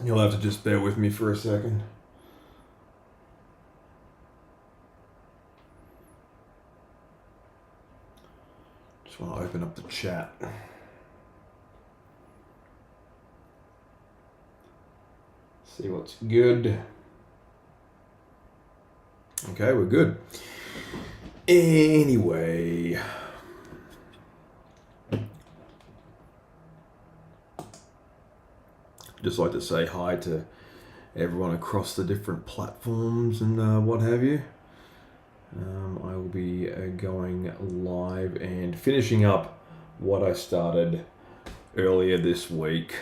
You'll have to just bear with me for a second. Just want to open up the chat. See what's good. Okay, we're good. Anyway. Just like to say hi to everyone across the different platforms and what have you. I will be going live and finishing up what I started earlier this week.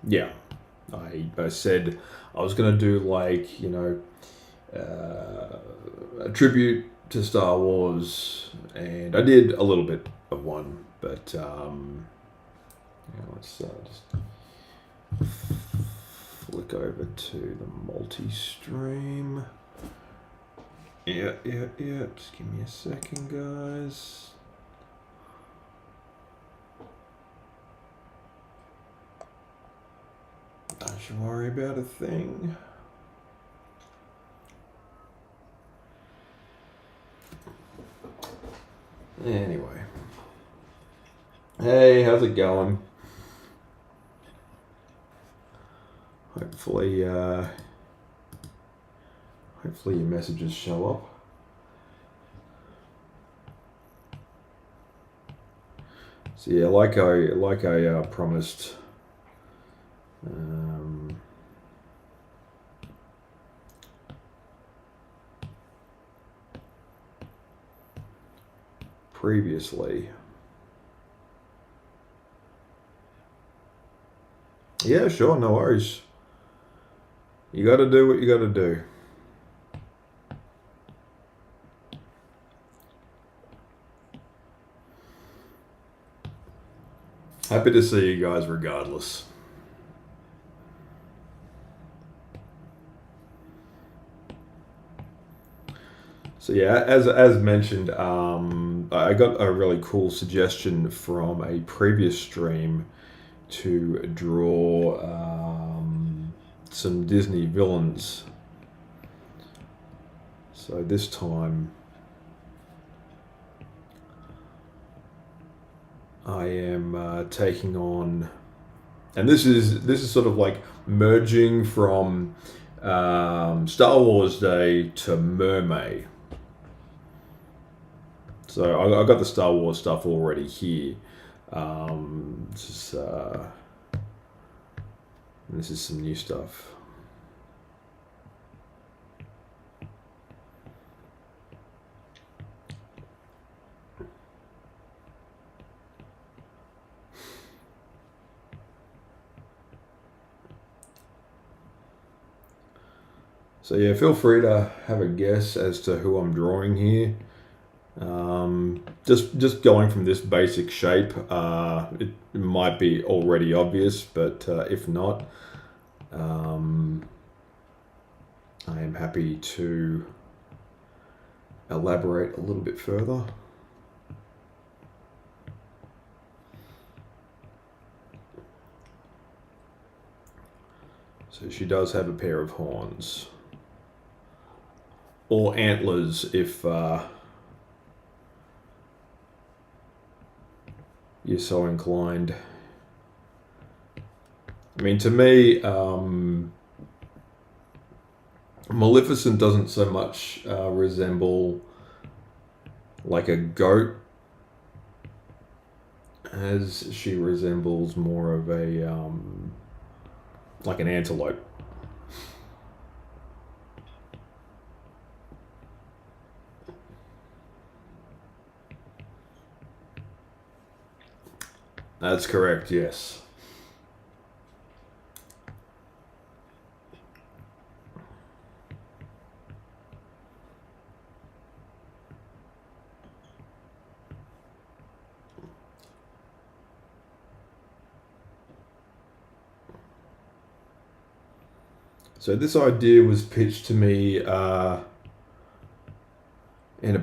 Yeah, I said I was going to do like, a tribute to Star Wars, and I did a little bit of one, but let's just flick over to the multi-stream. Yeah. Just give me a second, guys. Don't you worry about a thing. Anyway. Hey, how's it going? Hopefully your messages show up. So yeah, like I promised, previously. Yeah, sure, no worries. You got to do what you got to do. Happy to see you guys regardless. So yeah, as mentioned, I got a really cool suggestion from a previous stream to draw some Disney villains. So this time I am taking on, and this is sort of like merging from Star Wars Day to Mermaid. So I got the Star Wars stuff already here. This is some new stuff. So yeah, feel free to have a guess as to who I'm drawing here. Just going from this basic shape, it might be already obvious, but if not, I am happy to elaborate a little bit further. So she does have a pair of horns, or antlers if you're so inclined. I mean, to me, Maleficent doesn't so much resemble like a goat as she resembles more of a like an antelope. That's correct, yes. So this idea was pitched to me in a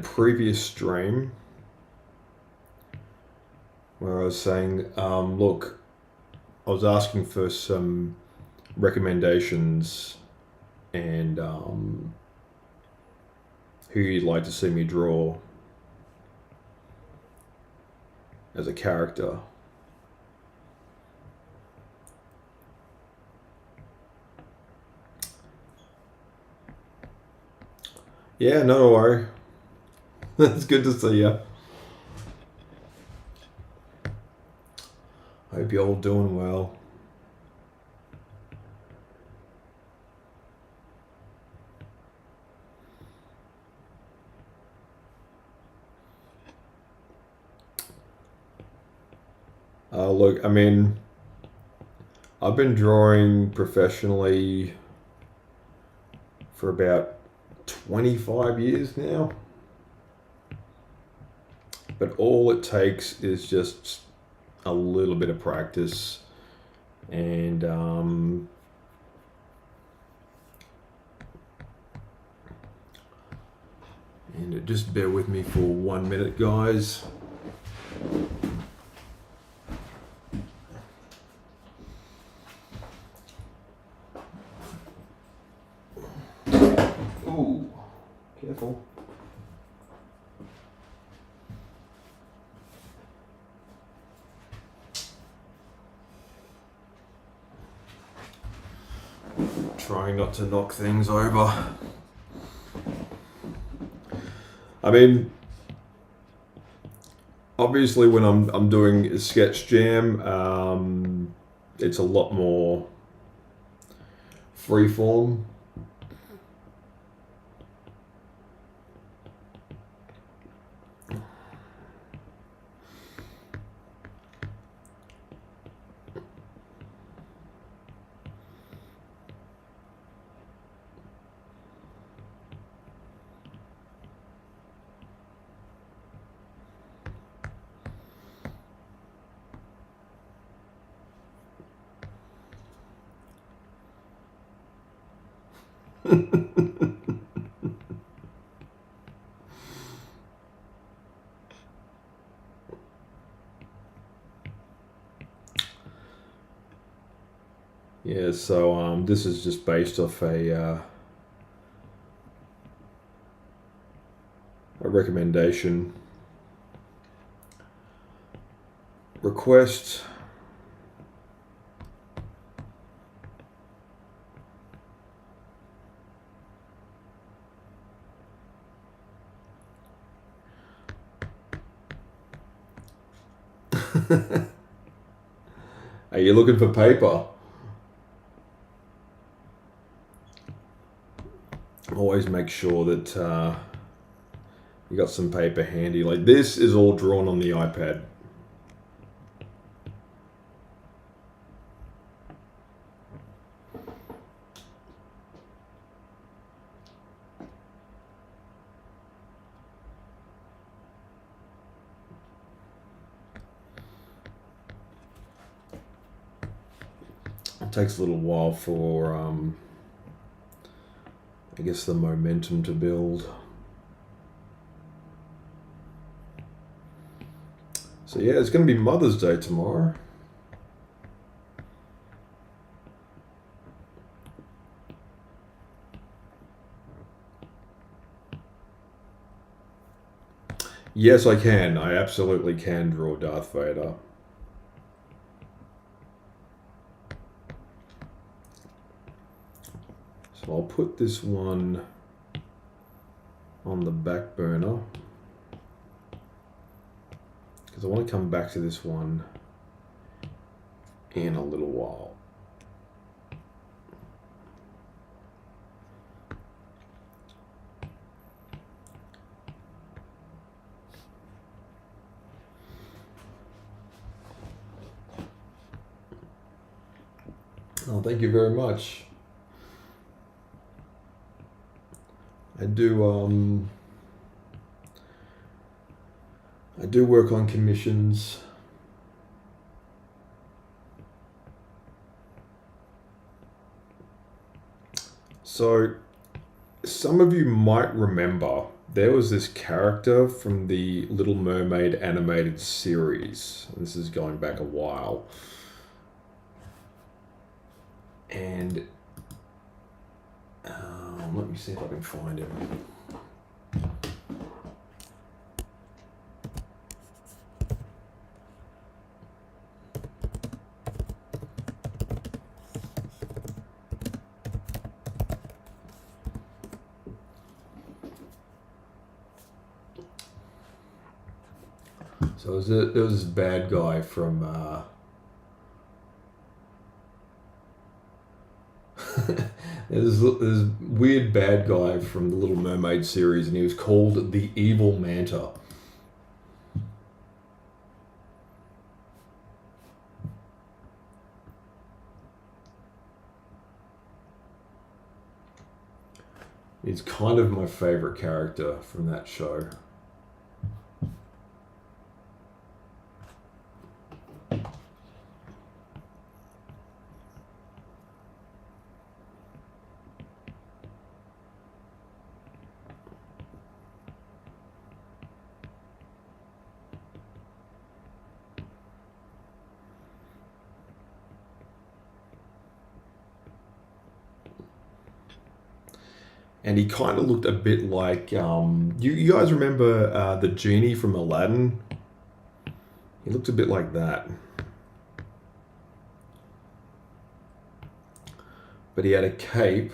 previous stream where I was saying, look, I was asking for some recommendations and who you'd like to see me draw as a character. Yeah, not to worry. It's good to see you. Hope you're all doing well. Look, I mean, I've been drawing professionally for about 25 years now. But all it takes is just a little bit of practice and just bear with me for 1 minute, guys. Ooh, careful. Trying not to knock things over. I mean, obviously when I'm doing a sketch jam, it's a lot more freeform. Yeah, so this is just based off a recommendation request. Are you looking for paper? Always make sure that you got some paper handy. Like this is all drawn on the iPad. It takes a little while for I guess the momentum to build. So yeah, it's going to be Mother's Day tomorrow. Yes, I can. I absolutely can draw Darth Vader. So I'll put this one on the back burner because I want to come back to this one in a little while. Oh, thank you very much. I do work on commissions. So some of you might remember there was this character from the Little Mermaid animated series. This is going back a while. And let me see if I can find him. So there was this bad guy from there's this weird bad guy from the Little Mermaid series, and he was called the Evil Manta. He's kind of my favorite character from that show. And he kind of looked a bit like you guys remember the genie from Aladdin? He looked a bit like that, but he had a cape.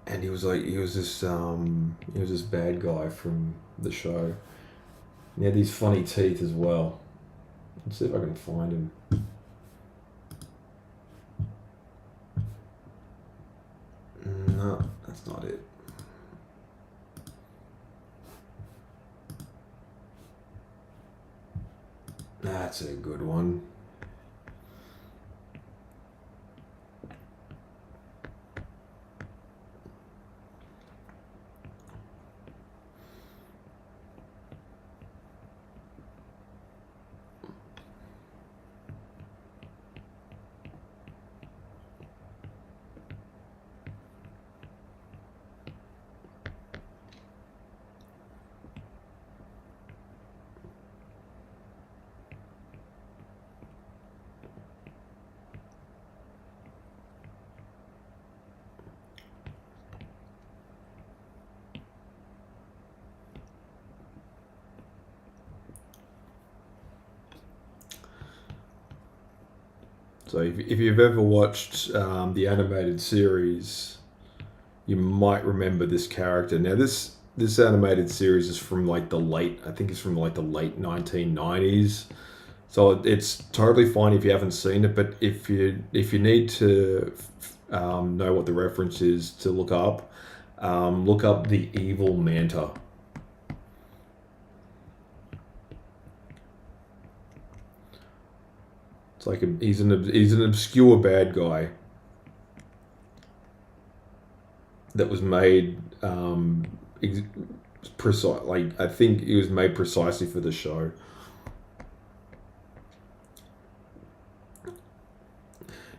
And he was this bad guy from the show. He had these funny teeth as well. Let's see if I can find him. No, that's not it. That's a good one. So if you've ever watched the animated series, you might remember this character. Now this animated series is from like I think it's from like the late 1990s. So it's totally fine if you haven't seen it, but if you need to know what the reference is to look up the Evil Manta. Like he's an obscure bad guy that was made precise. Like I think it was made precisely for the show.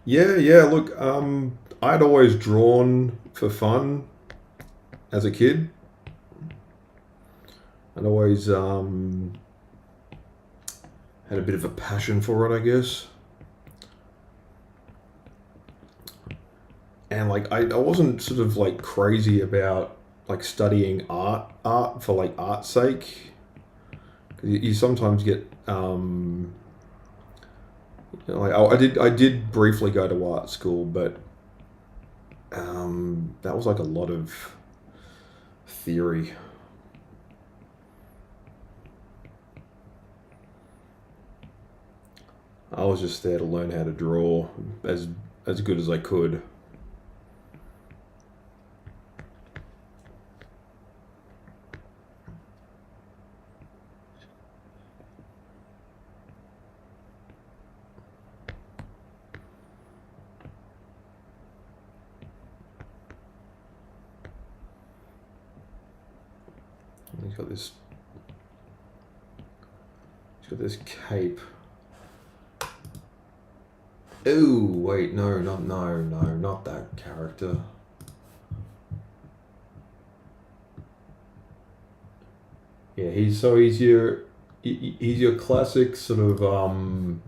Yeah. Look, I'd always drawn for fun as a kid. I'd always had a bit of a passion for it, I guess. And like I wasn't sort of like crazy about like studying art for like art's sake. 'Cause you sometimes get like I did briefly go to art school, but that was like a lot of theory. I was just there to learn how to draw as good as I could. He's got this cape. Oh wait, no, not that character. Yeah, he's your classic sort of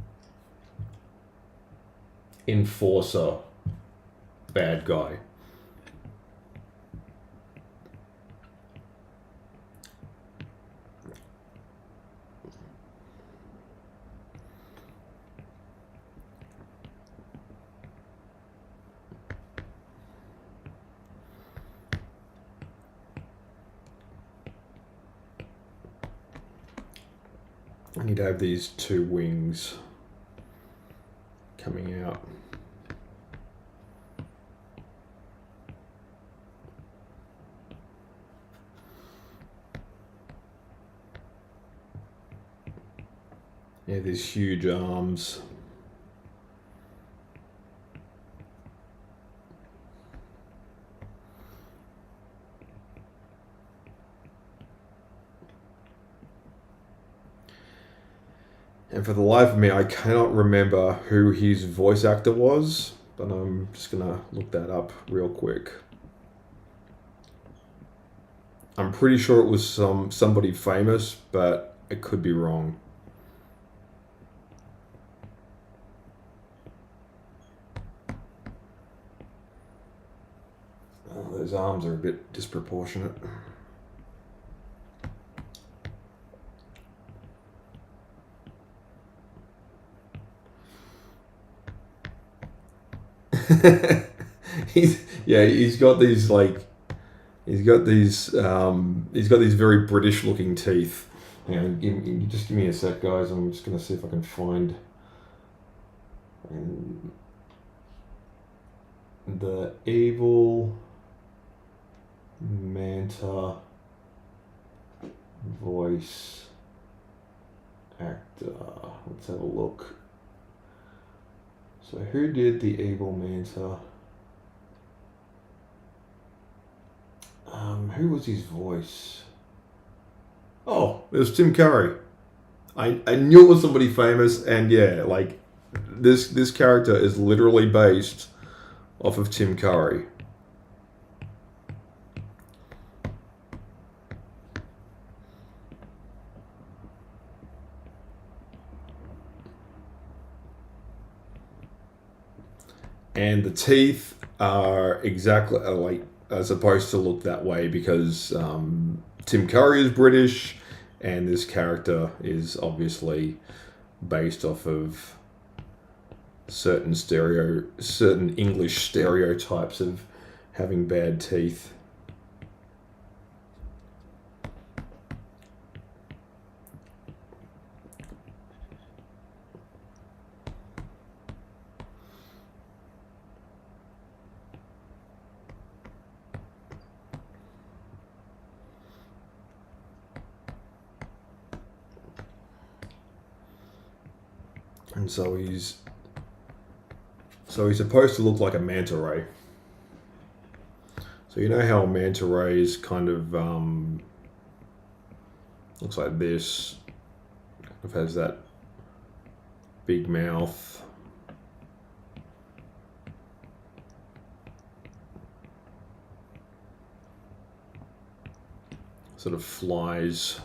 enforcer bad guy. And he'd have these two wings coming out. Yeah, these huge arms. And for the life of me, I cannot remember who his voice actor was, but I'm just gonna look that up real quick. I'm pretty sure it was somebody famous, but I could be wrong. Oh, those arms are a bit disproportionate. he's got these he's got these very British looking teeth. Just give me a sec, guys. I'm just gonna see if I can find the Evil Manta voice actor. Let's have a look. So who did the Evil Manta? Who was his voice? Oh, it was Tim Curry. I knew it was somebody famous, and yeah, like this character is literally based off of Tim Curry. And the teeth are exactly supposed to look that way because Tim Curry is British, and this character is obviously based off of certain English stereotypes of having bad teeth. And so he's supposed to look like a manta ray. So you know how a manta ray is kind of looks like this. It has that big mouth. Sort of flies.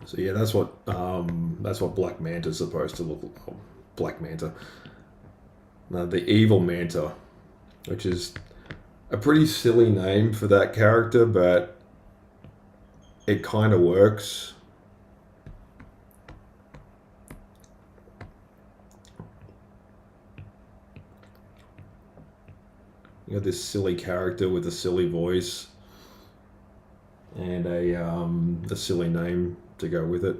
So yeah, that's what Black Manta's supposed to look like. Black Manta. The Evil Manta, which is a pretty silly name for that character, but it kind of works. You got this silly character with a silly voice and a silly name to go with it.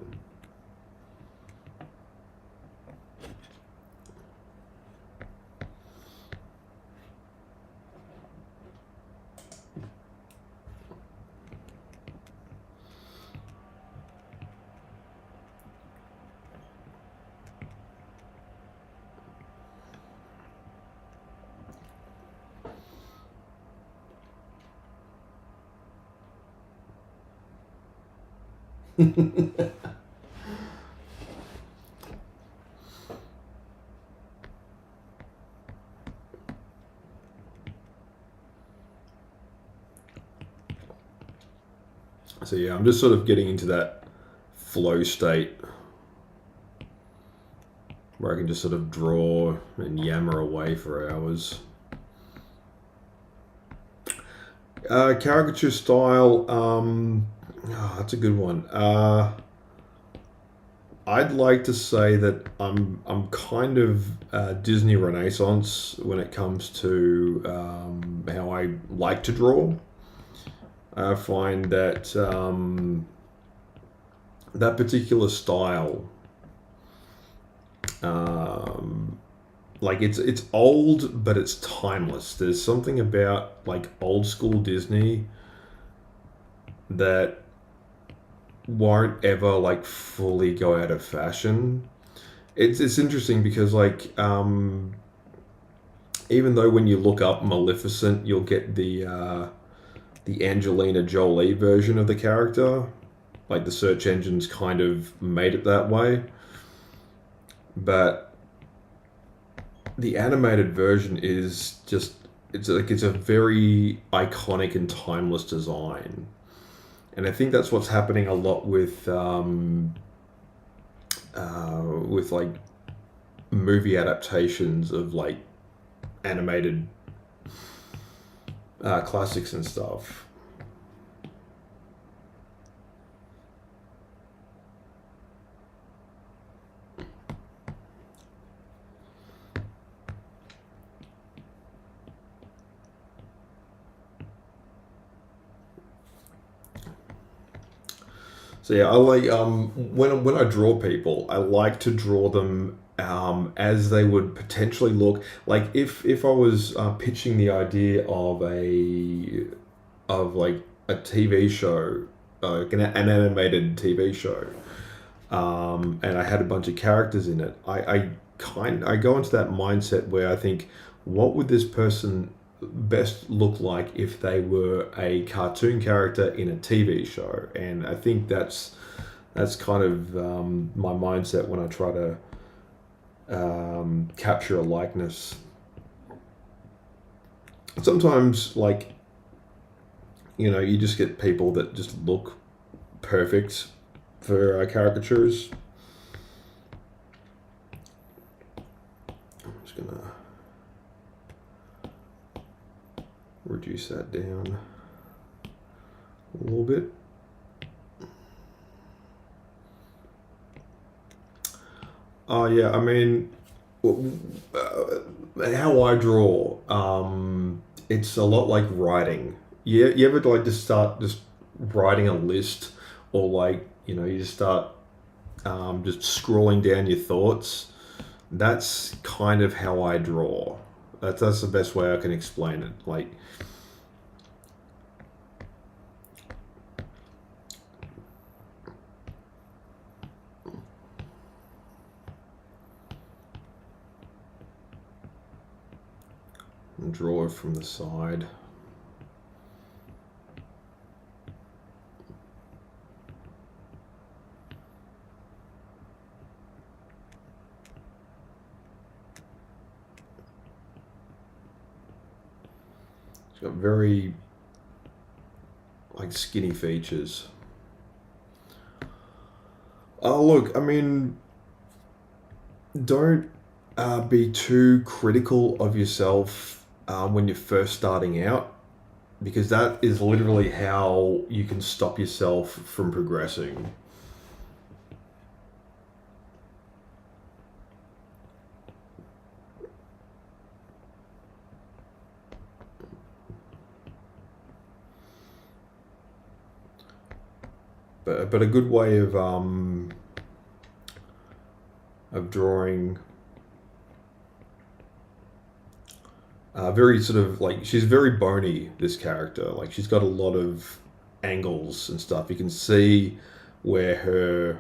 So yeah, I'm just sort of getting into that flow state where I can just sort of draw and yammer away for hours. Caricature style, that's a good one. I'd like to say that I'm kind of Disney Renaissance when it comes to how I like to draw. I find that that particular style, um, like it's old, but it's timeless. There's something about like old school Disney that won't ever like fully go out of fashion. It's interesting because like even though when you look up Maleficent, you'll get the Angelina Jolie version of the character. Like the search engines kind of made it that way, but the animated version is just it's a very iconic and timeless design, and I think that's what's happening a lot with like movie adaptations of like animated classics and stuff. So yeah, I like when I draw people, I like to draw them as they would potentially look. Like if I was pitching the idea of like a TV show, like an animated TV show, and I had a bunch of characters in it, I go into that mindset where I think, what would this person best look like if they were a cartoon character in a TV show? And I think that's kind of my mindset when I try to capture a likeness. Sometimes, like, you just get people that just look perfect for caricatures. I'm just gonna reduce that down a little bit. Oh yeah, I mean, how I draw, it's a lot like writing. You ever like just start just writing a list, or like you just start just scrolling down your thoughts. That's kind of how I draw. That's the best way I can explain it. Like, draw it from the side. It's got very like skinny features. Oh look, I mean, don't be too critical of yourself when you're first starting out, because that is literally how you can stop yourself from progressing. But a good way of drawing, very sort of like, she's very bony, this character. Like, she's got a lot of angles and stuff. Where her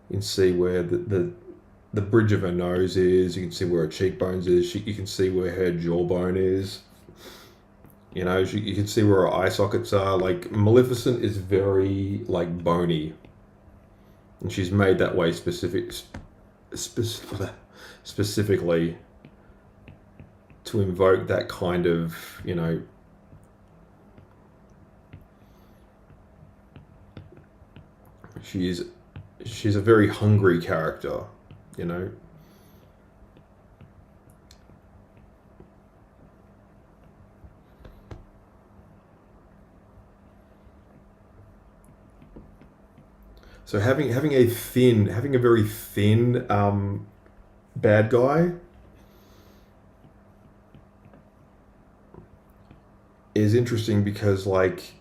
you can see where the bridge of her nose is. You can see where her cheekbones is. You can see where her jawbone is. You can see where her eye sockets are. Like, Maleficent is very like bony, and she's made that way specific, specifically to invoke that kind of She is she's a very hungry character, you know. So having a very thin bad guy is interesting because like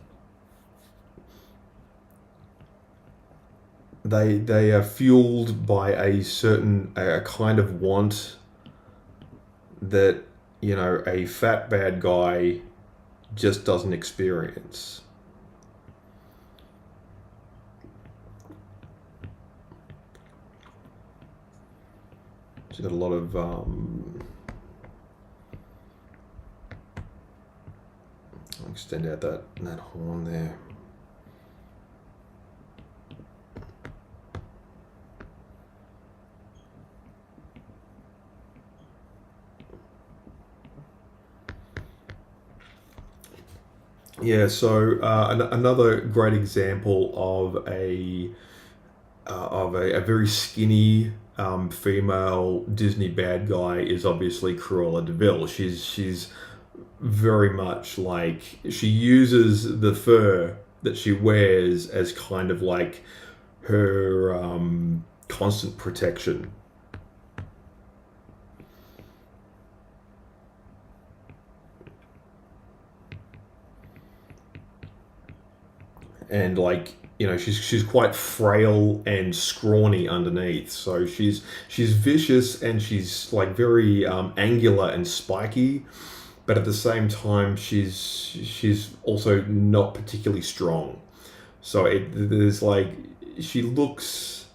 they are fueled by a kind of want that, you know, a fat bad guy just doesn't experience. She's got a lot of I'll extend out that horn there. Yeah, so another great example of a very skinny female Disney bad guy is obviously Cruella de Vil. She's very much like she uses the fur that she wears as kind of like her constant protection. And like, you know, she's quite frail and scrawny underneath, so she's vicious and she's like very angular and spiky, but at the same time she's also not particularly strong. So there's like she looks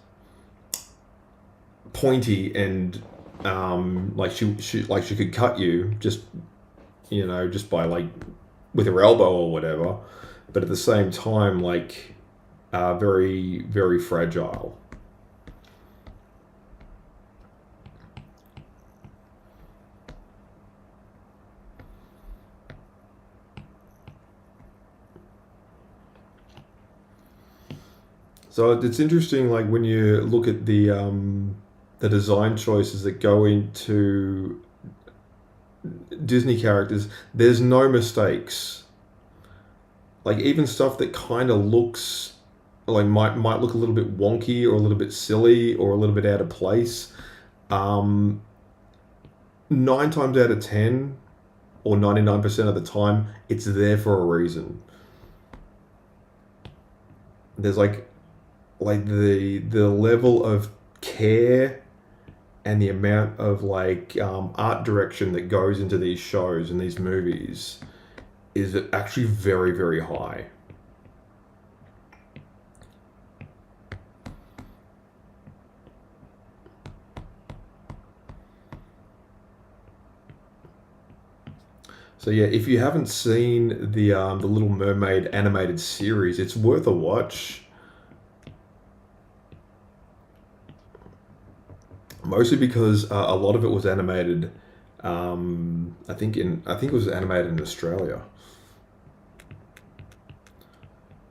pointy and like she could cut you just, you know, just by like with her elbow or whatever, but at the same time like very very fragile. So it's interesting, like when you look at the design choices that go into Disney characters, there's no mistakes. Like even stuff that kind of looks like might look a little bit wonky or a little bit silly or a little bit out of place. Um, 9 times out of 10 or 99% of the time, it's there for a reason. There's like the level of care and the amount of like art direction that goes into these shows and these movies is actually very very high. So yeah, if you haven't seen the Little Mermaid animated series, it's worth a watch. Mostly because a lot of it was animated. I think it was animated in Australia.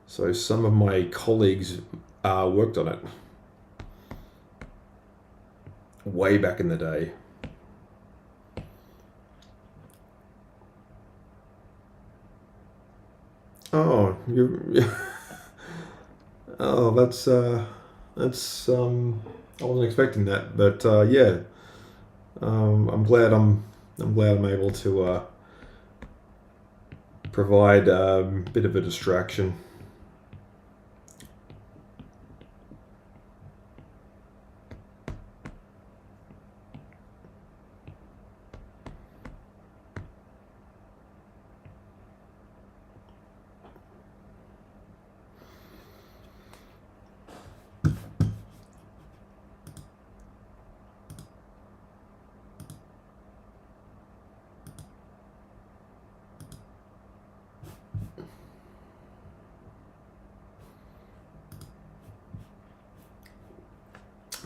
So some of my colleagues worked on it way back in the day. Oh, you. Oh, that's I wasn't expecting that, but yeah, I'm glad I'm glad I'm able to provide a bit of a distraction.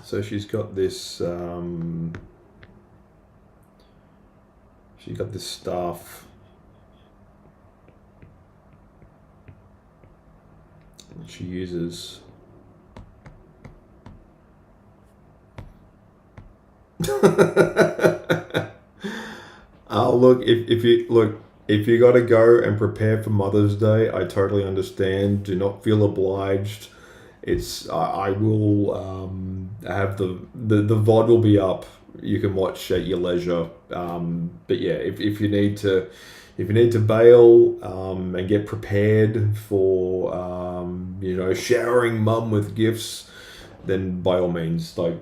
So she's got this staff that she uses. Look, if you got to go and prepare for Mother's Day, I totally understand. Do not feel obliged. I will have the VOD will be up. You can watch at your leisure. But yeah, if you need to bail and get prepared for showering mum with gifts, then by all means, like.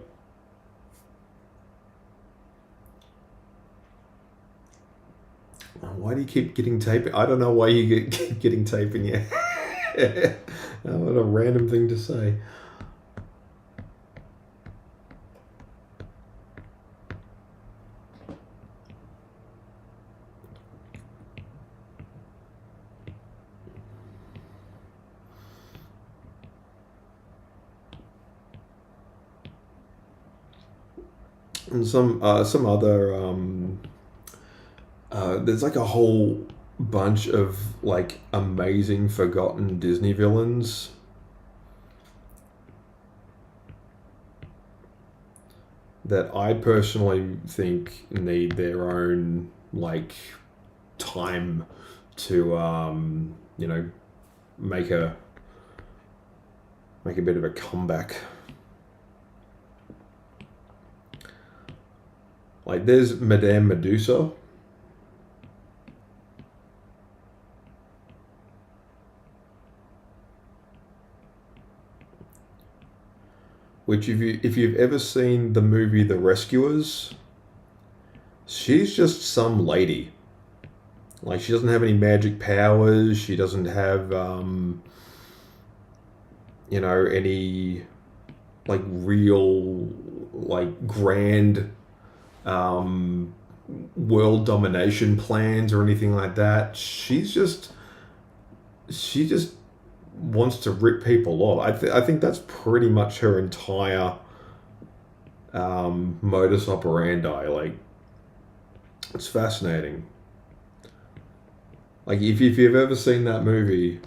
Why do you keep getting tape? I don't know why you keep getting tape in your hair. What a random thing to say. And some other there's like a whole bunch of like amazing forgotten Disney villains that I personally think need their own like time to make a bit of a comeback. Like there's Madame Medusa. Which if you've ever seen the movie The Rescuers, she's just some lady. Like she doesn't have any magic powers. She doesn't have any like real like grand world domination plans or anything like that. She just wants to rip people off. I think that's pretty much her entire modus operandi. Like, it's fascinating. Like, if you've ever seen that movie,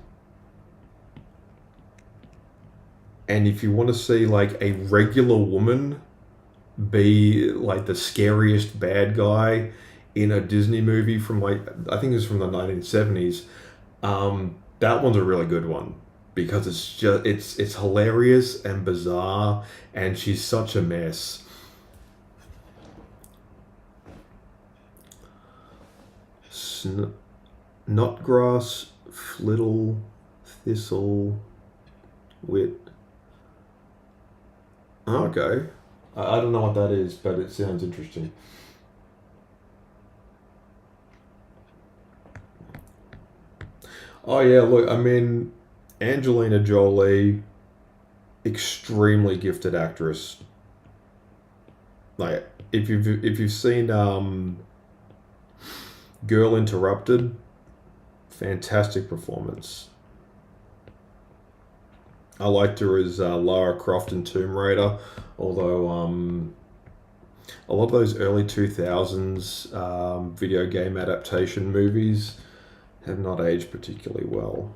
and if you want to see like a regular woman be like the scariest bad guy in a Disney movie from like I think it was from the 1970s, that one's a really good one because it's hilarious and bizarre, and she's such a mess. Notgrass, flittle, thistle, wit. Oh, okay. I don't know what that is, but it sounds interesting. Oh yeah, look, I mean, Angelina Jolie, extremely gifted actress. Like, if you've seen Girl Interrupted, fantastic performance. I liked her as Lara Croft in Tomb Raider, although a lot of those early 2000s video game adaptation movies have not aged particularly well.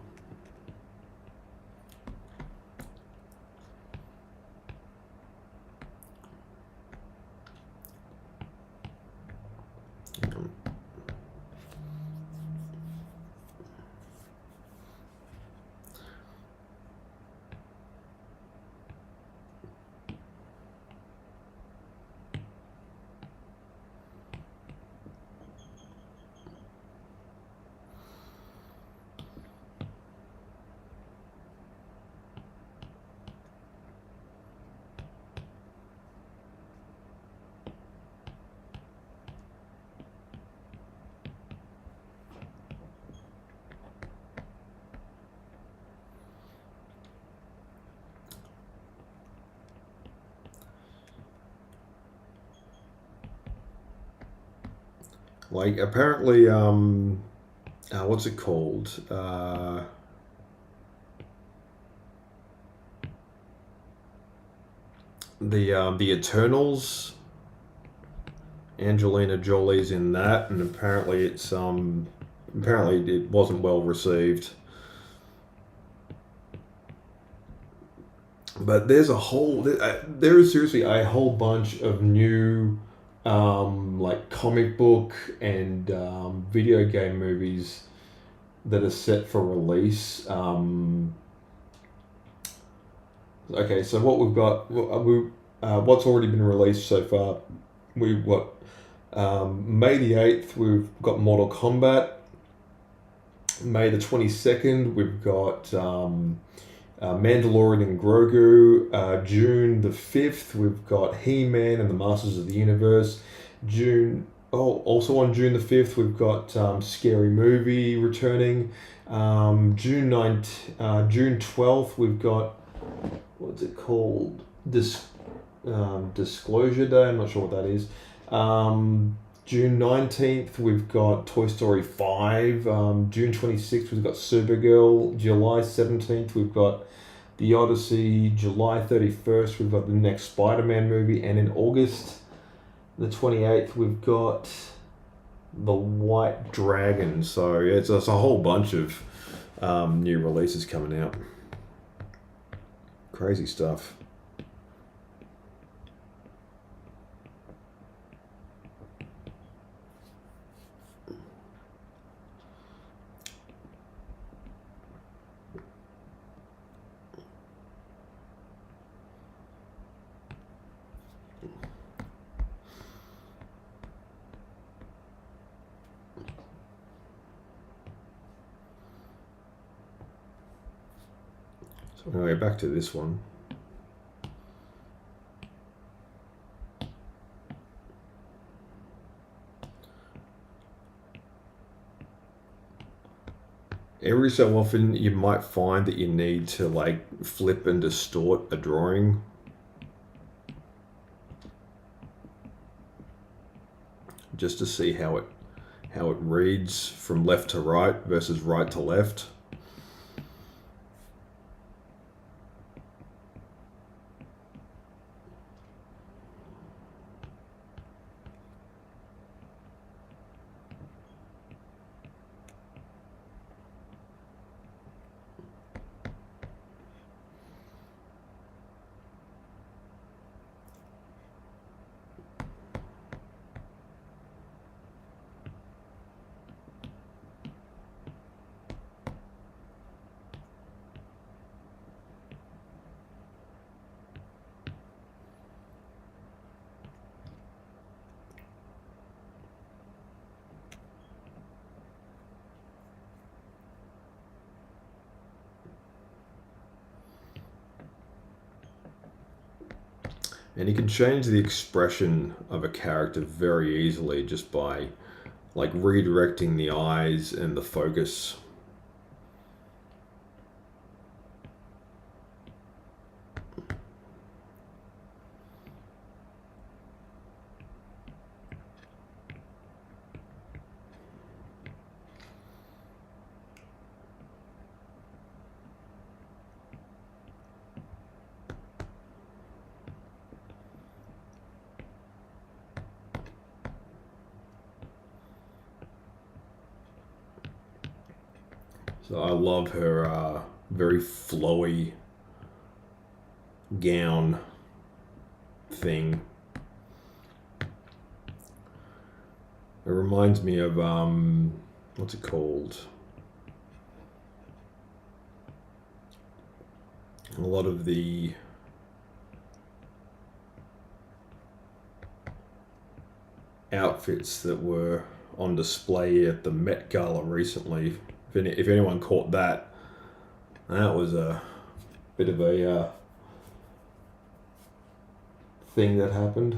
Like apparently, what's it called? The Eternals. Angelina Jolie's in that, and apparently it wasn't well received. But there is seriously a whole bunch of new like comic book and video game movies that are set for release. Okay, so what we've got, what's already been released so far, we've got May the 8th, we've got Mortal Kombat. May the 22nd, we've got Mandalorian and Grogu. June the 5th, we've got He-Man and the Masters of the Universe. Also on June the 5th, we've got Scary Movie returning. June 12th, we've got, what's it called? Disclosure Day, I'm not sure what that is. June 19th, we've got Toy Story 5. June 26th, we've got Supergirl. July 17th, we've got The Odyssey. July 31st, we've got the next Spider-Man movie. And in August the 28th, we've got The White Dragon. So it's a whole bunch of new releases coming out. Crazy stuff. So anyway, back to this one. Every so often you might find that you need to like flip and distort a drawing. Just to see how it reads from left to right versus right to left. And you can change the expression of a character very easily just by like redirecting the eyes and the focus. So I love her very flowy gown thing. It reminds me of what's it called? A lot of the outfits that were on display at the Met Gala recently. If anyone caught that, that was a bit of a thing that happened.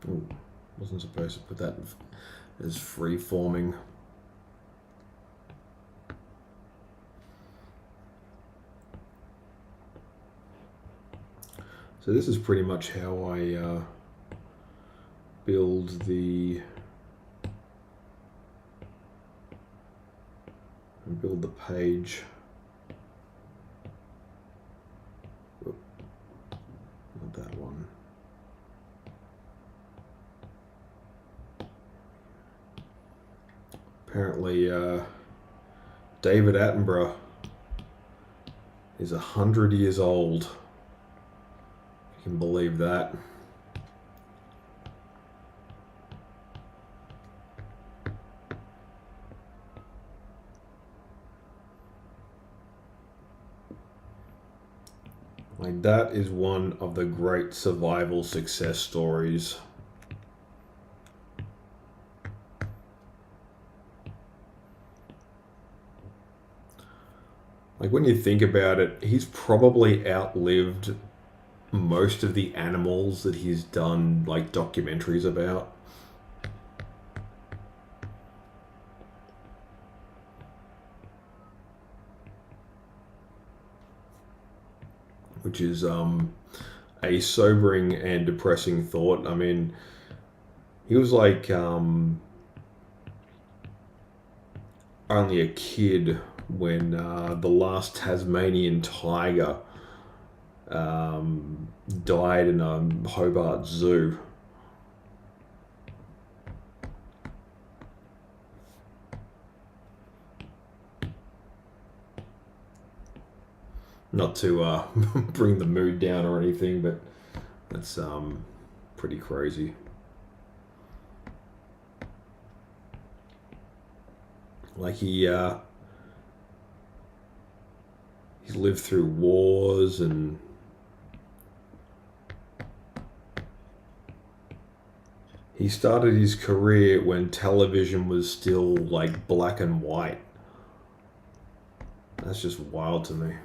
Ooh, wasn't supposed to put that as free forming. So this is pretty much how I build the page. Oop, not that one. Apparently, David Attenborough is 100 years old. If you can believe that. Like, that is one of the great survival success stories. Like, when you think about it, he's probably outlived most of the animals that he's done like documentaries about. Which is a sobering and depressing thought. I mean, he was like only a kid when the last Tasmanian tiger died in a Hobart Zoo. Not to bring the mood down or anything, but that's pretty crazy. Like he's lived through wars and he started his career when television was still like black and white. That's just wild to me.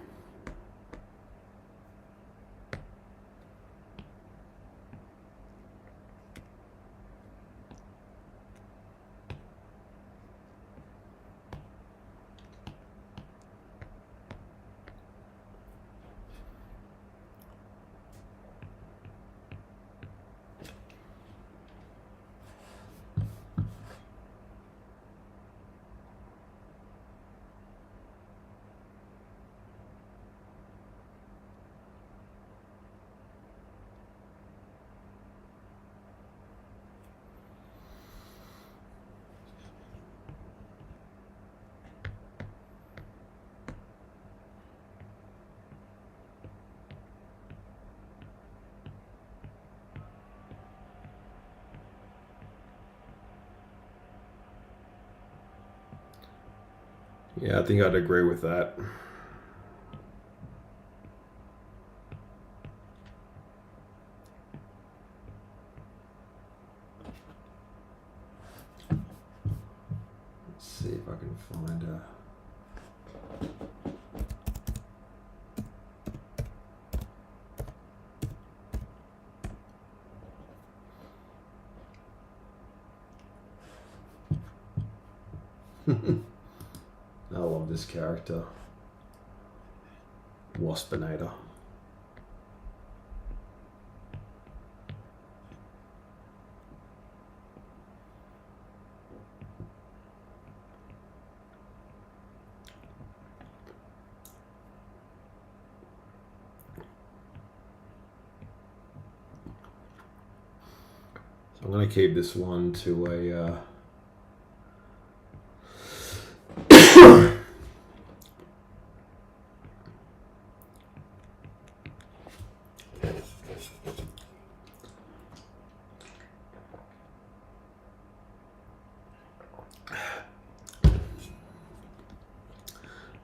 Yeah, I think I'd agree with that. Let's see if I can find a... I love this character. Waspinator. So I'm going to keep this one to a...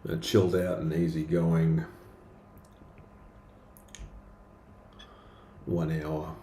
a chilled out and easy going 1 hour.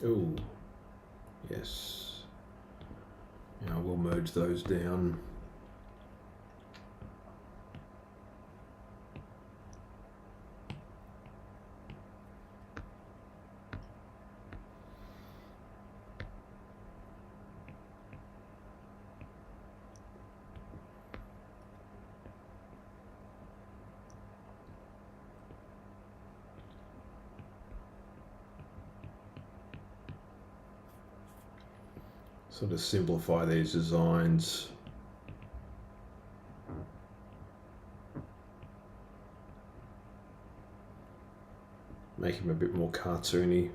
Oh, yes. Now we'll merge those down. Sort of simplify these designs. Make him a bit more cartoony.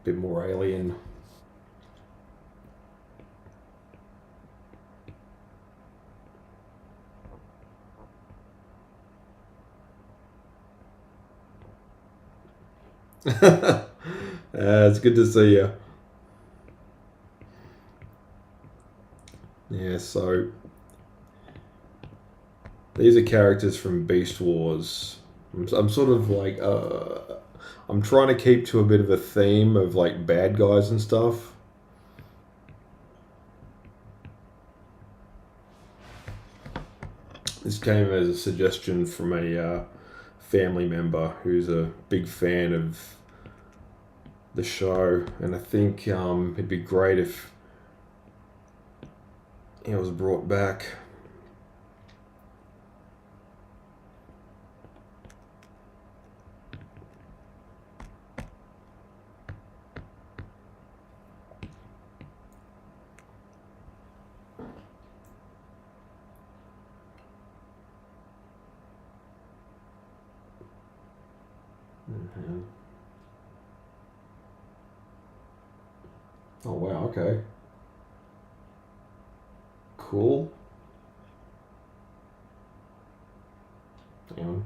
Bit more alien. It's good to see you. Yeah, so these are characters from Beast Wars. I'm sort of like, I'm trying to keep to a bit of a theme of like bad guys and stuff. This came as a suggestion from a family member who's a big fan of the show, and I think it'd be great if it was brought back. Mm-hmm. Oh wow, okay. Cool. Hang on.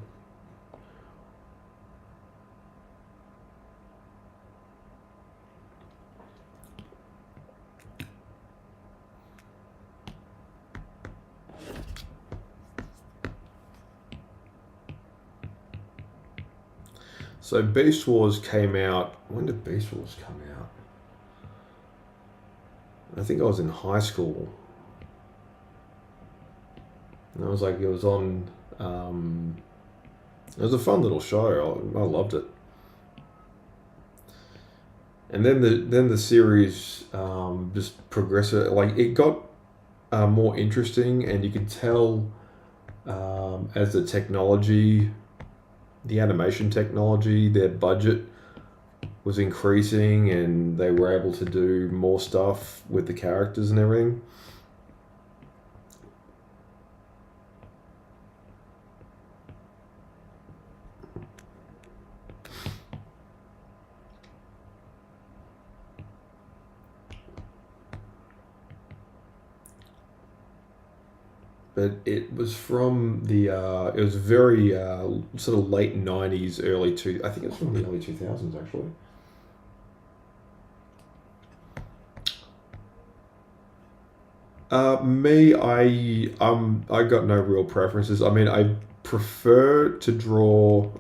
So Beast Wars came out. When did Beast Wars come out? I think I was in high school. And I was like, it was on. It was a fun little show. I loved it. And then the series just progressed. Like it got more interesting, and you could tell as the animation technology, their budget was increasing, and they were able to do more stuff with the characters and everything. But it was from it was very sort of late 90s, I think it's from the early 2000s actually. I got no real preferences. I mean, I prefer to draw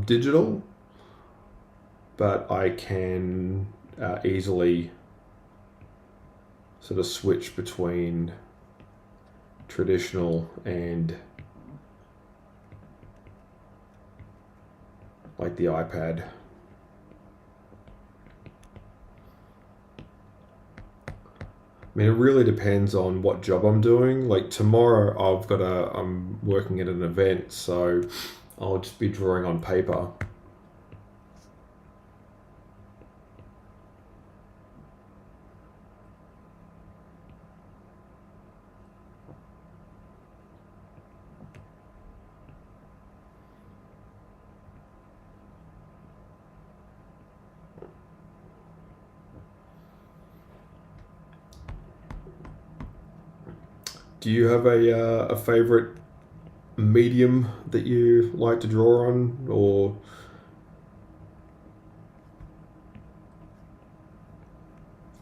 digital, but I can easily sort of switch between traditional and like the iPad. I mean, it really depends on what job I'm doing. Like tomorrow, I'm working at an event, so I'll just be drawing on paper. Do you have a favorite medium that you like to draw on, or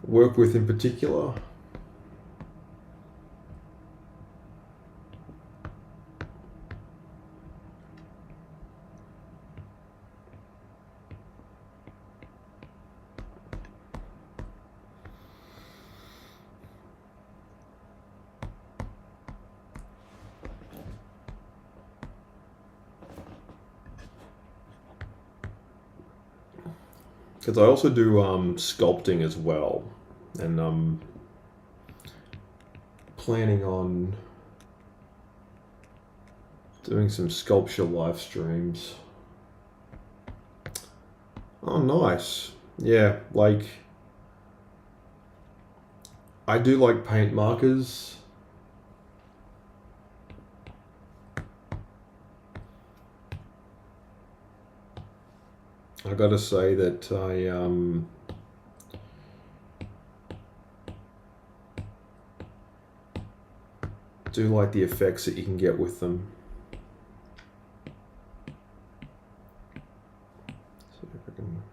work with in particular? because I also do sculpting as well, and I'm planning on doing some sculpture live streams. Oh, nice. Yeah, like I do like paint markers. I gotta say that I do like the effects that you can get with them. See if I can.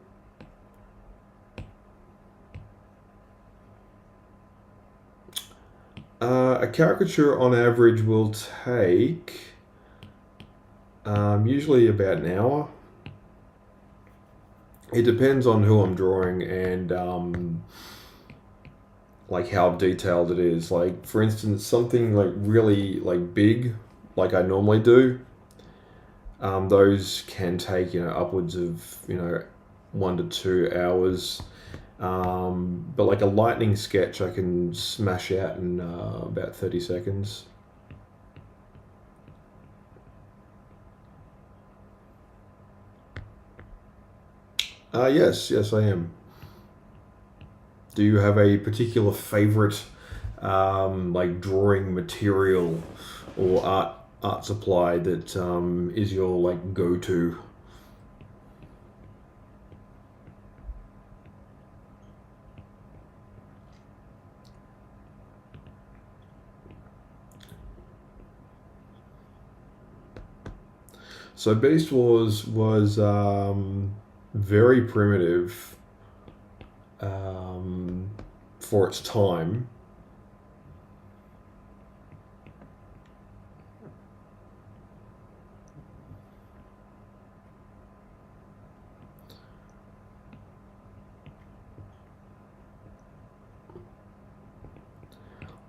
A caricature on average will take usually about an hour. It depends on who I'm drawing and like how detailed it is. Like for instance, something like really like big, like I normally do. Those can take upwards of 1 to 2 hours. But like a lightning sketch, I can smash out in about 30 seconds. Yes, I am. Do you have a particular favorite, like drawing material or art supply that is your like go-to? So Beast Wars was very primitive for its time.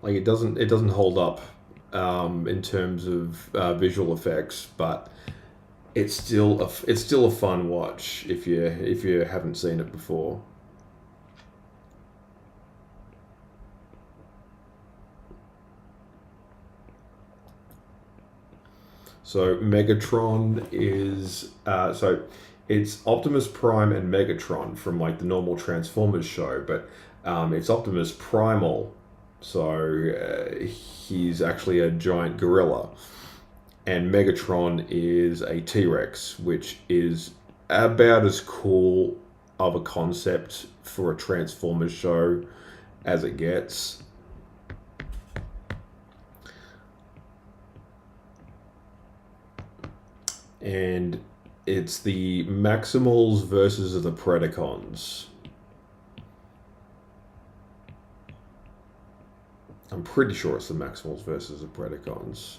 Like it doesn't hold up in terms of visual effects, but it's still a fun watch if you haven't seen it before. So Megatron is it's Optimus Prime and Megatron from like the normal Transformers show, but it's Optimus Primal, so he's actually a giant gorilla, and Megatron is a T Rex, which is about as cool of a concept for a Transformers show as it gets. And it's the Maximals versus the Predacons. I'm pretty sure it's the Maximals versus the Predacons.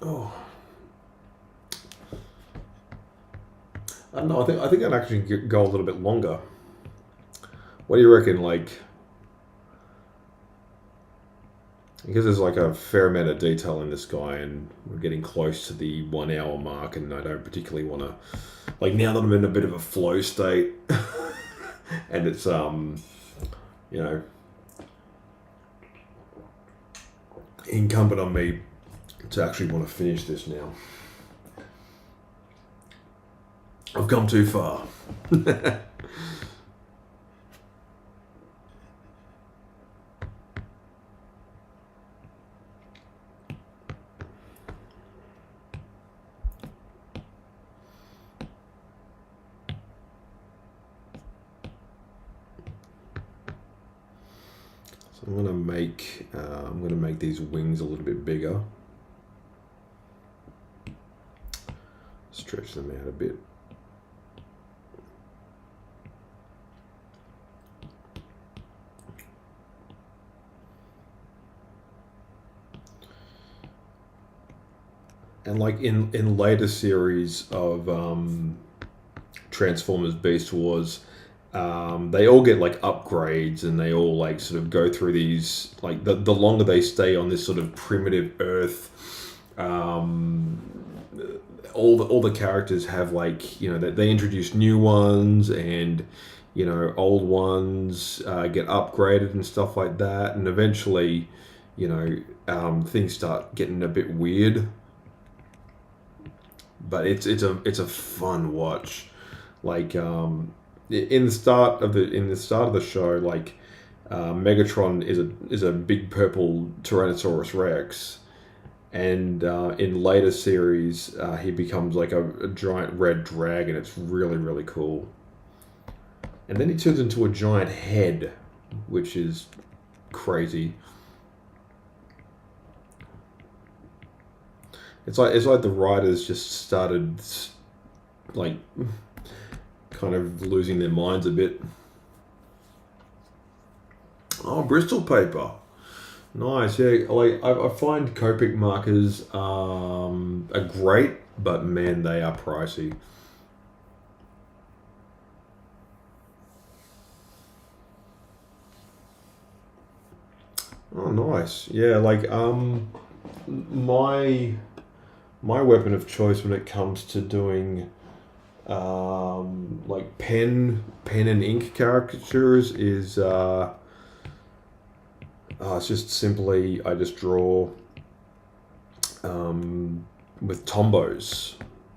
Oh, I don't know. I think I'd actually go a little bit longer. What do you reckon? Like, because there's like a fair amount of detail in this guy, and we're getting close to the 1 hour mark, and I don't particularly want to, like, now that I'm in a bit of a flow state, and it's you know, incumbent on me to actually want to finish this now. I've come too far. So I'm gonna make these wings a little bit bigger. stretch them out a bit. And like in later series of Transformers Beast Wars, they all get like upgrades, and they all like sort of go through these, like the longer they stay on this sort of primitive Earth, all the characters have, like, you know, they introduce new ones, and you know, old ones get upgraded and stuff like that, and eventually, you know, things start getting a bit weird. But it's a fun watch. Like in the start of the show, like Megatron is a big purple Tyrannosaurus Rex, and in later series he becomes like a giant red dragon. It's really, really cool. And then he turns into a giant head, which is crazy. It's like the writers just started like kind of losing their minds a bit. Oh, Bristol paper. Nice, yeah. Like I find Copic markers are great, but man, they are pricey. Oh, nice. Yeah, like my weapon of choice when it comes to doing like pen and ink caricatures is it's just simply I just draw with Tombos.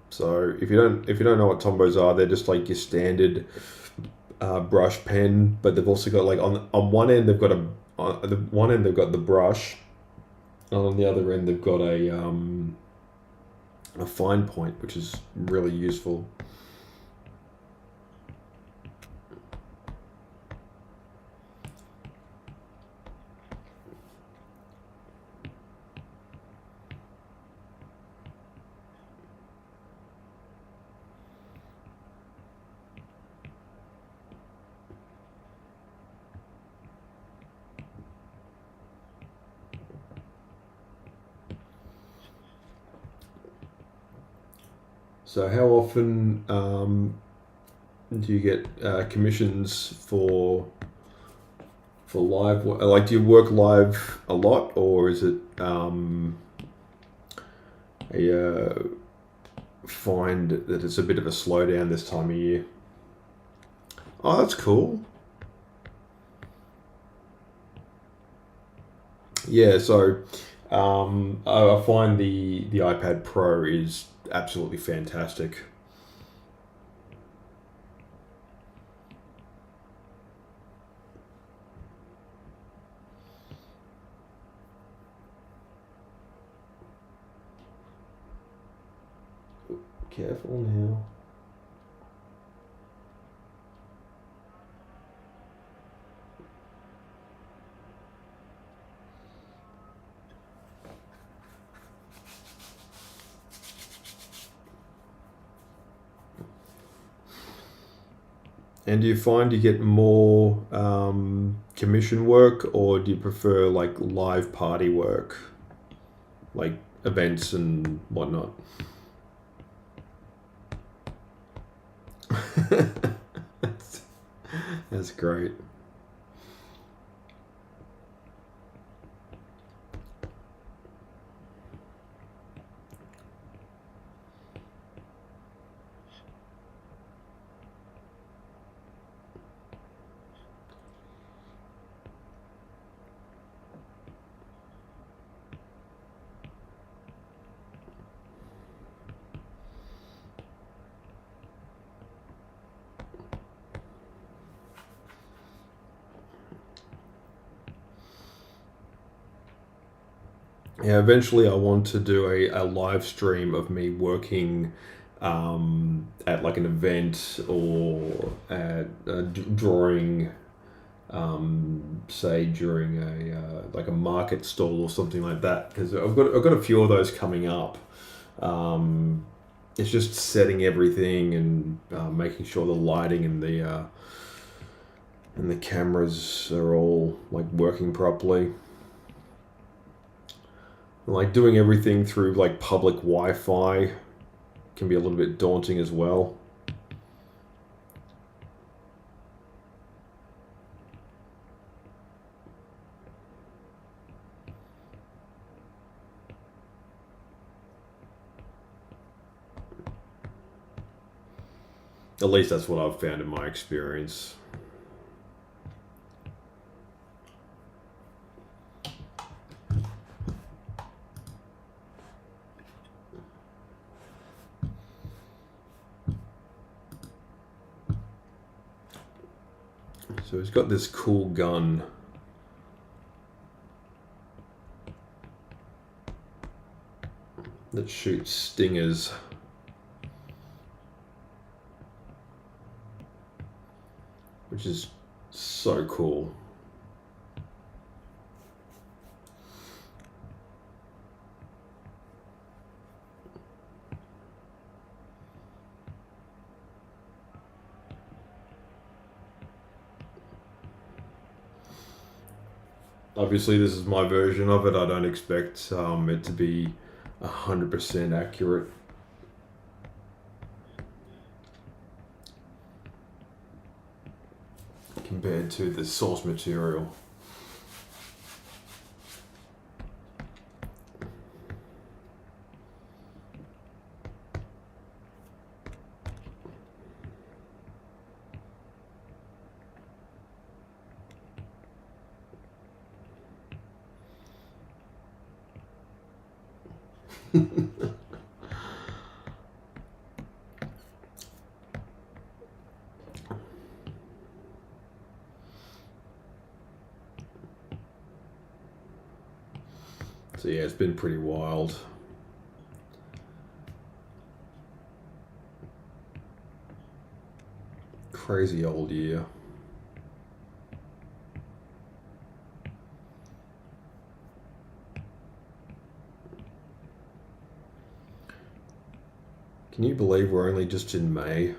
So if you don't know what Tombos are, they're just like your standard brush pen, but they've also got, like, on one end they've got the one end they've got the brush, and on the other end they've got a fine point, which is really useful. So how often do you get commissions for live? Like, do you work live a lot, or is it a find that it's a bit of a slowdown this time of year? Oh, that's cool. Yeah, so I find the iPad Pro is absolutely fantastic. Careful now. And do you find you get more commission work, or do you prefer like live party work, like events and whatnot? That's great. Yeah, eventually I want to do a live stream of me working at like an event, or at drawing, say during a like a market stall or something like that, because I've got a few of those coming up. Um, it's just setting everything and making sure the lighting and the cameras are all like working properly. Like doing everything through like public Wi-Fi can be a little bit daunting as well. At least that's what I've found in my experience. So he's got this cool gun. That shoots stingers. Which is so cool. Obviously, this is my version of it. I don't expect it to be 100% accurate. Compared to the source material. So yeah, it's been pretty wild. Crazy old year. Can you believe we're only just in May?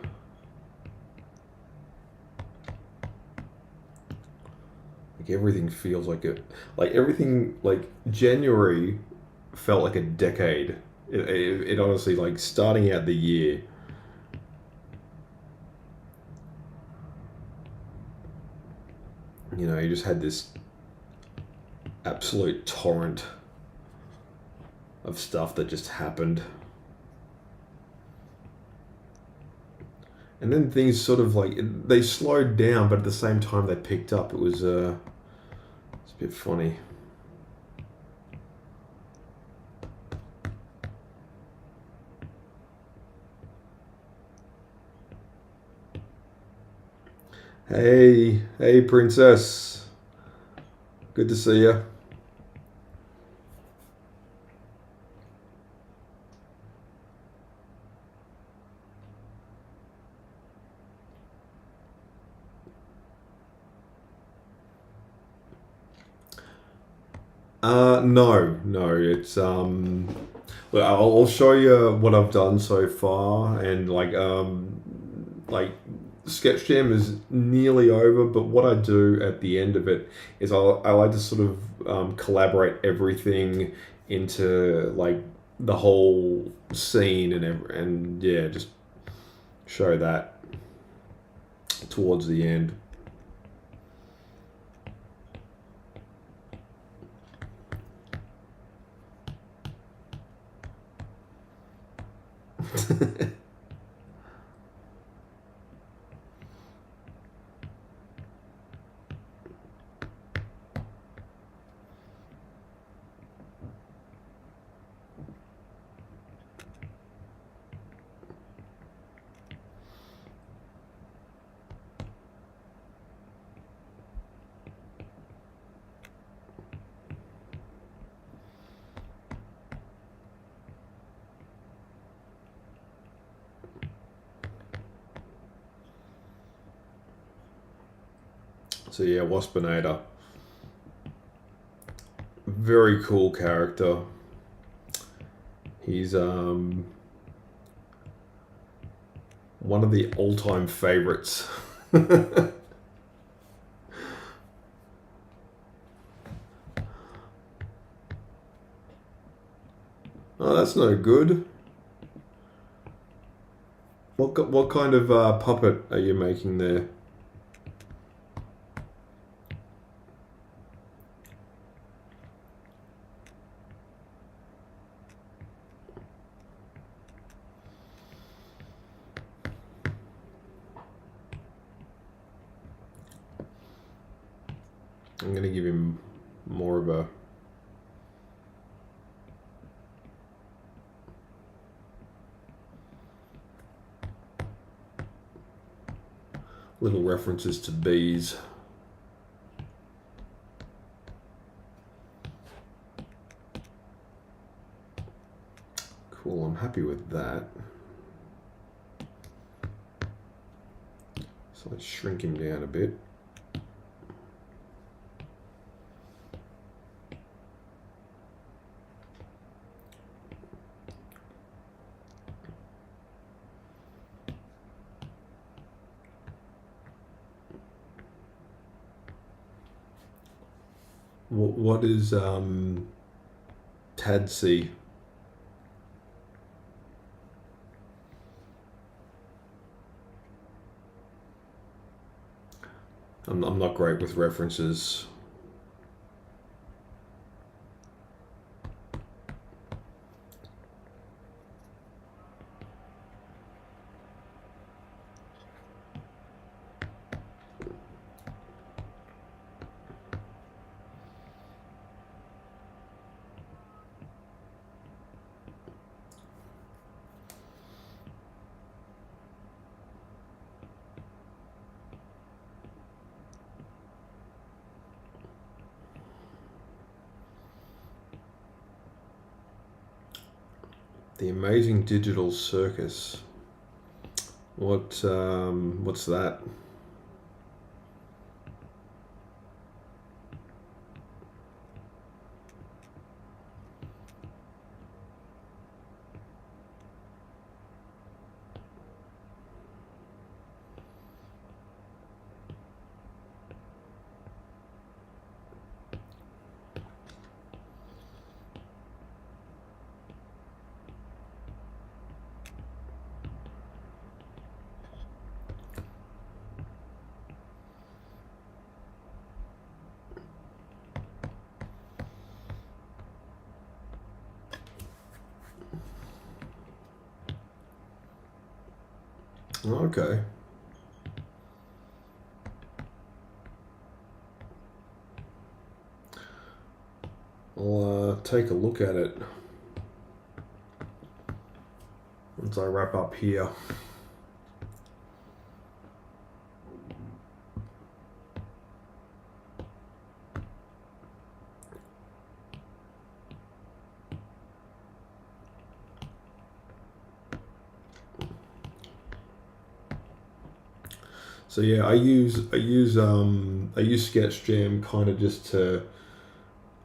Everything feels like it, like everything, like January felt like a decade. It honestly, like starting out the year, you just had this absolute torrent of stuff that just happened. And then things sort of like, they slowed down, but at the same time they picked up. It was it's a bit funny. Hey, princess. Good to see you. No, it's look, I'll show you what I've done so far, and like Sketchjam is nearly over, but what I do at the end of it is I like to sort of collaborate everything into like the whole scene and yeah, just show that towards the end. So yeah, Waspinator. Very cool character. He's one of the all-time favorites. Oh, that's no good. What kind of puppet are you making there? I'm going to give him more of a little references to bees. Cool, I'm happy with that. So let's shrink him down a bit. What is Tadsy? I'm not great with references. The Amazing Digital Circus. What's that? Okay. I'll take a look at it once I wrap up here. So yeah, I use Sketchjam kind of just to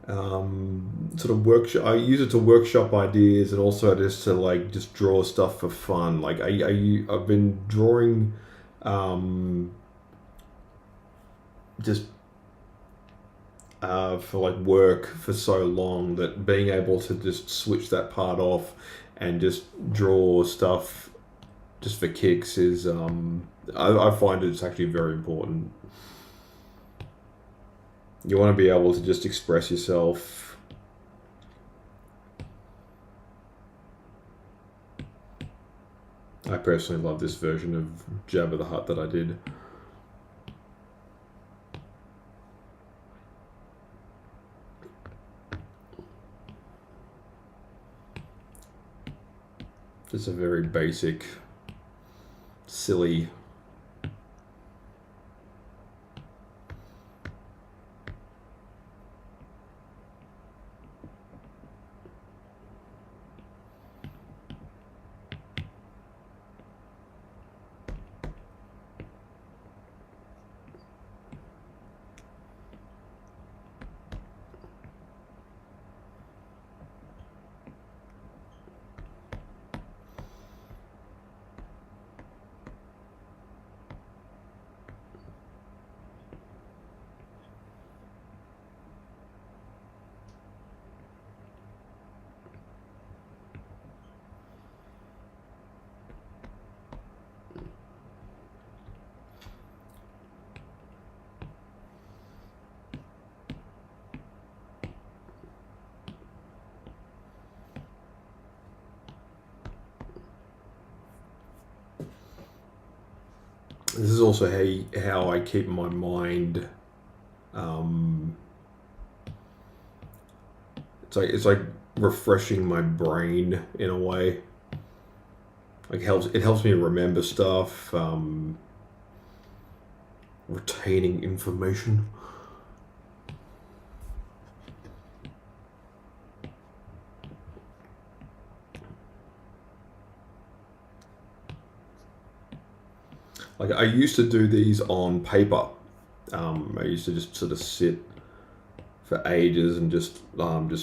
sort of workshop. I use it to workshop ideas and also just to just draw stuff for fun. I've been drawing just for work for so long that being able to just switch that part off and just draw stuff just for kicks is I find it's actually very important. You want to be able to just express yourself. I personally love this version of Jabba the Hutt that I did. Just a very basic, silly This is also how I keep my mind. It's like refreshing my brain in a way. Like it helps me remember stuff, retaining information. Like I used to do these on paper. I used to just sort of sit for ages and just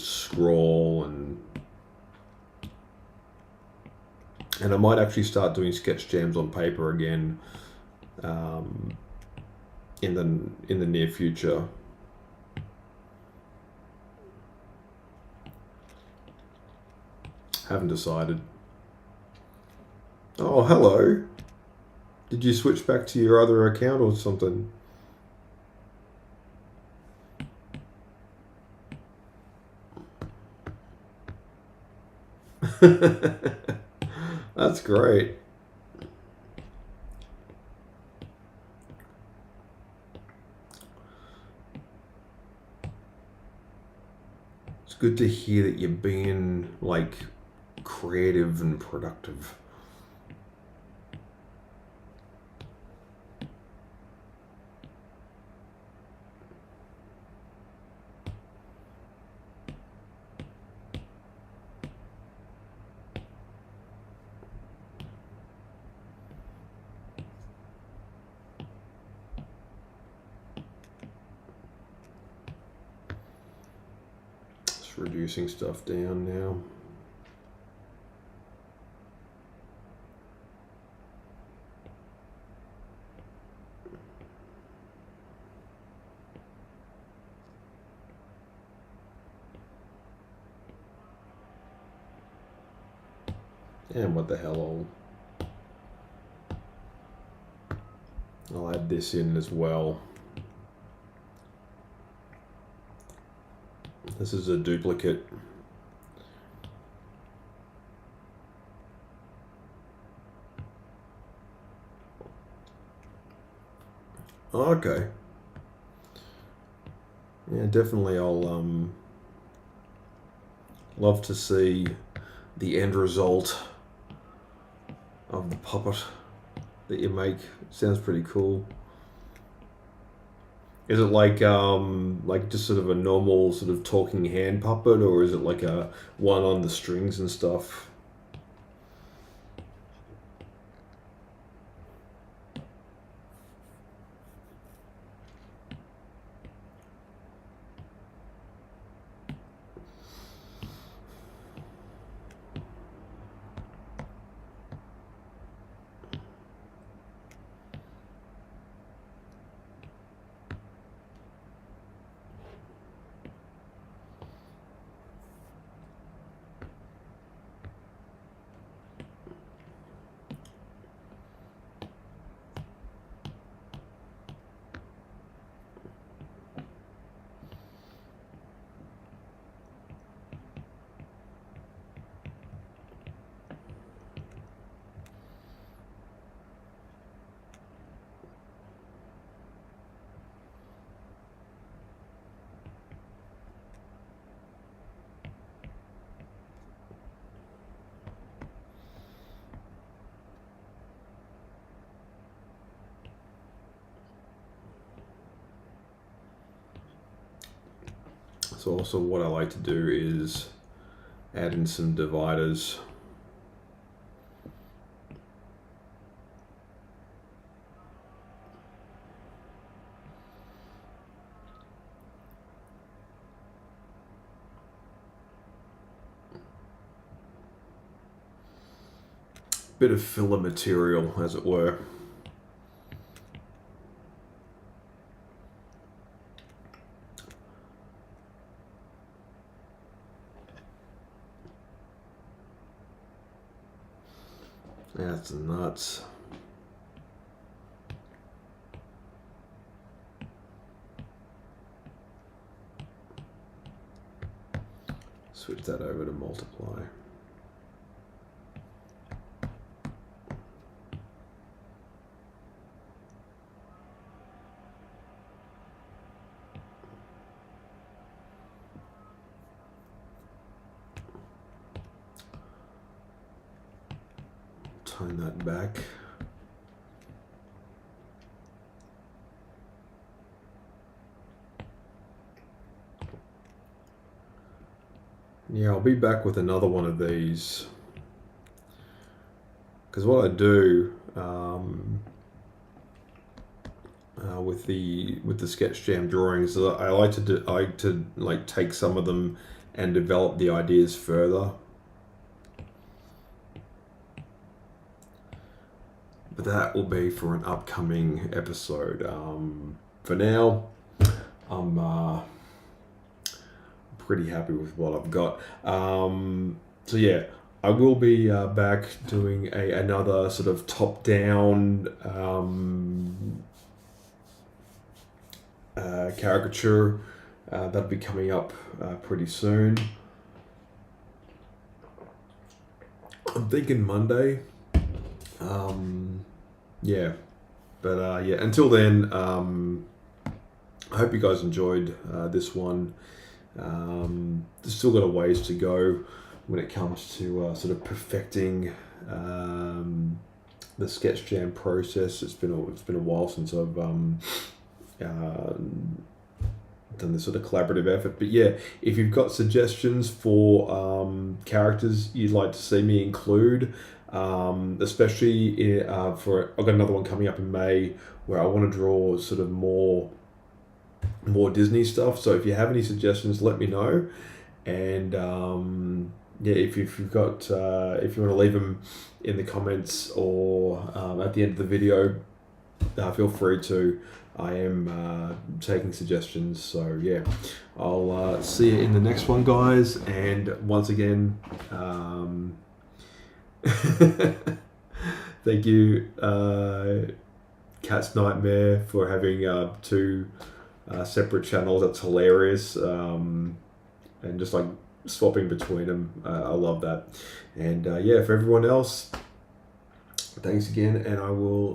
scroll and I might actually start doing sketch jams on paper again in the near future. Haven't decided. Oh, hello. Did you switch back to your other account or something? That's great. It's good to hear that you're being like creative and productive. Just reducing stuff down now. And what the hell, I'll add this in as well. This is a duplicate. Okay. Yeah, definitely. I'll love to see the end result of the puppet that you make. Sounds pretty cool. Is it like just sort of a normal sort of talking hand puppet, or is it like a one on the strings and stuff? So also what I like to do is add in some dividers. Bit of filler material, as it were. That's nuts. Switch that over to multiply. tone that back. Yeah, I'll be back with another one of these, because what I do with the Sketch Jam drawings, I like to like take some of them and develop the ideas further. But that will be for an upcoming episode. For now, I'm pretty happy with what I've got. So yeah, I will be back doing another sort of top-down caricature that'll be coming up pretty soon. I'm thinking Monday. Yeah, but yeah. Until then, I hope you guys enjoyed this one. There's still got a ways to go when it comes to sort of perfecting the Sketch Jam process. It's been a while since I've done this sort of collaborative effort. But yeah, if you've got suggestions for characters you'd like to see me include, especially for I've got another one coming up in May where I want to draw sort of more Disney stuff. So if you have any suggestions, let me know. And yeah, if you've got if you want to leave them in the comments or at the end of the video, feel free to. I am taking suggestions. So yeah, I'll see you in the next one, guys. And once again, thank you, Cat's Nightmare, for having two separate channels. That's hilarious. And just like swapping between them, I love that. And yeah, for everyone else, thanks again, and I will